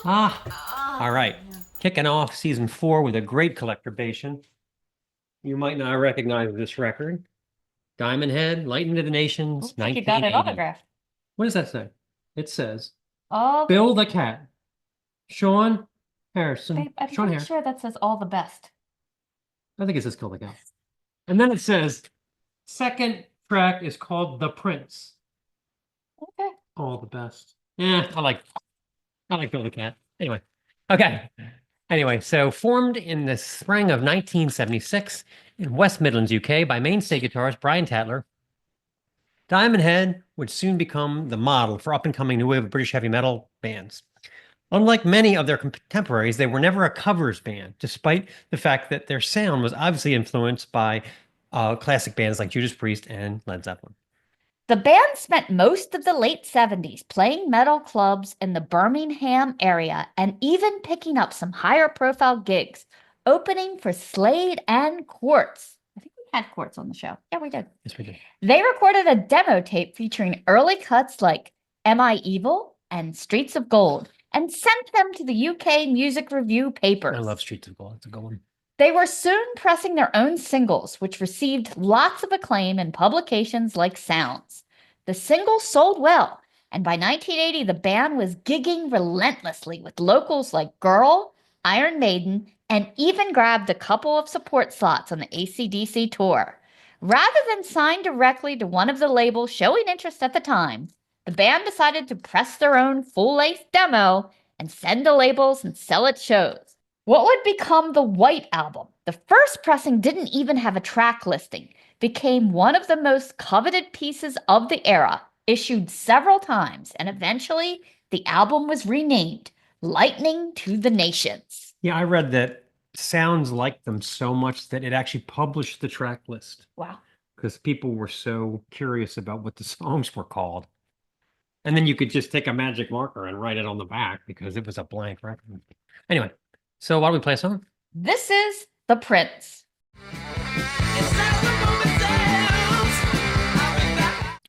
All right. Kicking off season 4 with a great collectorbation. You might not recognize this record. Diamond Head, Lightning to the Nations, Looks like you got it 1980. autographed. What does that say? It says, Oh, Bill the Cat, Sean Harrison, babe, I'm Sean pretty Harrison. sure that says all the best. I think it says Kill the Cat. And then it says, second track is called The Prince. Okay. All the best. Yeah, I like Bill the Cat. Anyway. Okay. Anyway, so formed in the spring of 1976 in West Midlands, UK by mainstay guitarist Brian Tatler, Diamond Head would soon become the model for up-and-coming new wave of British heavy metal bands. Unlike many of their contemporaries, they were never a covers band, despite the fact that their sound was obviously influenced by classic bands like Judas Priest and Led Zeppelin. The band spent most of the late 70s playing metal clubs in the Birmingham area and even picking up some higher profile gigs, opening for Slade and Quartz. I think we had Quartz on the show. Yeah, we did. Yes, we did. They recorded a demo tape featuring early cuts like Am I Evil and Streets of Gold and sent them to the UK music review papers. I love Streets of Gold. It's a good one. They were soon pressing their own singles, which received lots of acclaim in publications like Sounds. The singles sold well, and by 1980, the band was gigging relentlessly with locals like Girl, Iron Maiden, and even grabbed a couple of support slots on the AC/DC tour. Rather than sign directly to one of the labels showing interest at the time, the band decided to press their own full-length demo and send to labels and sell at shows. What would become the White Album, the first pressing didn't even have a track listing, became one of the most coveted pieces of the era, issued several times, and eventually the album was renamed Lightning to the Nations. Yeah, I read that Sounds liked them so much that it actually published the track list Wow. because people were so curious about what the songs were called. And then you could just take a magic marker and write it on the back because it was a blank record. Anyway, so why don't we play a song? This is The Prince.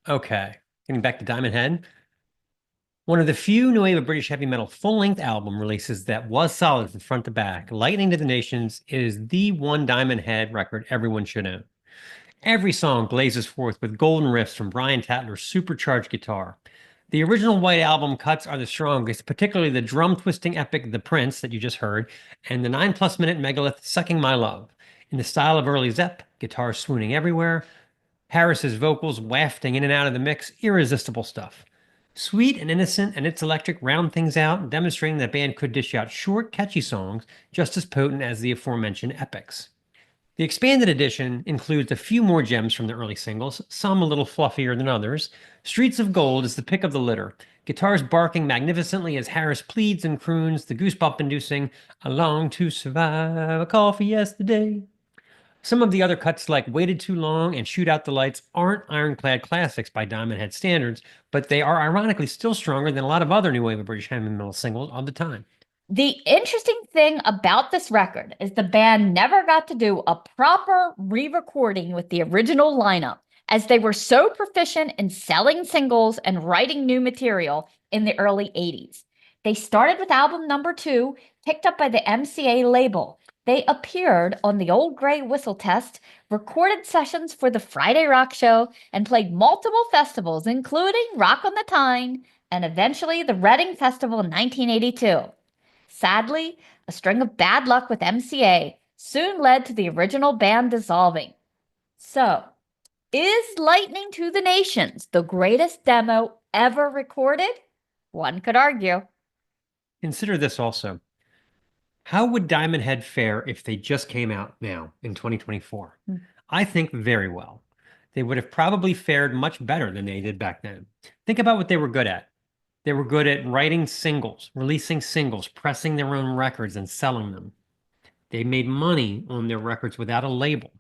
Okay, getting back to Diamond Head. One of the few new wave of British heavy metal full-length album releases that was solid from front to back, Lightning to the Nations is the one Diamond Head record everyone should own. Every song blazes forth with golden riffs from Brian Tatler's supercharged guitar. The original White Album cuts are the strongest, particularly the drum-twisting epic The Prince that you just heard, and the 9+ minute megalith Sucking My Love. In the style of early Zepp, guitar swooning everywhere, Harris's vocals wafting in and out of the mix, irresistible stuff. Sweet and innocent and It's Electric round things out, demonstrating that band could dish out short, catchy songs just as potent as the aforementioned epics. The expanded edition includes a few more gems from the early singles, some a little fluffier than others. Streets of Gold is the pick of the litter, guitars barking magnificently as Harris pleads and croons the goosebump-inducing "I long to survive, a call for yesterday." Some of the other cuts like Waited Too Long and Shoot Out the Lights aren't ironclad classics by Diamond Head standards, but they are ironically still stronger than a lot of other new wave of British heavy metal singles of the time. The interesting thing about this record is the band never got to do a proper re-recording with the original lineup, as they were so proficient in selling singles and writing new material in the early 80s. They started with album number 2, picked up by the MCA label. They appeared on the Old Grey Whistle Test, recorded sessions for the Friday Rock Show, and played multiple festivals, including Rock on the Tyne and eventually the Reading Festival in 1982. Sadly, a string of bad luck with MCA soon led to the original band dissolving. So, is Lightning to the Nations the greatest demo ever recorded? One could argue. Consider this also. How would Diamond Head fare if they just came out now in 2024? I think very well. They would have probably fared much better than they did back then. Think about what they were good at. They were good at writing singles, releasing singles, pressing their own records and selling them. They made money on their records without a label.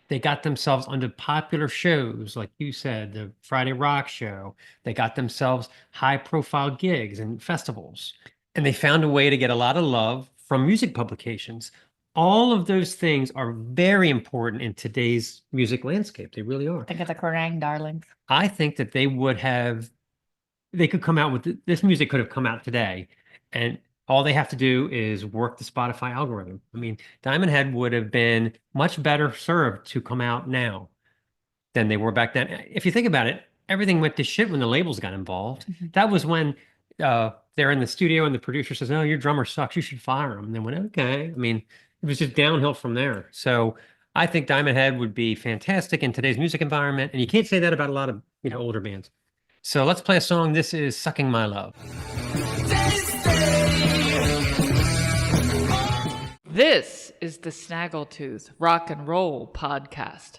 They got themselves onto popular shows, like you said, the Friday Rock Show. They got themselves high-profile gigs and festivals. And they found a way to get a lot of love from music publications. All of those things are very important in today's music landscape. They really are. Think of the Kerrang darlings. I think that they could come out with this music could have come out today, and all they have to do is work the Spotify algorithm. I mean, Diamond Head would have been much better served to come out now than they were back then. If you think about it, everything went to shit when the labels got involved. That was when they're in the studio and the producer says, "Oh, your drummer sucks. You should fire him." And they went, "Okay." I mean, it was just downhill from there. So I think Diamond Head would be fantastic in today's music environment, and you can't say that about a lot of older bands. So let's play a song. This is "Sucking My Love." This is the Snaggletooth Rock and Roll Podcast.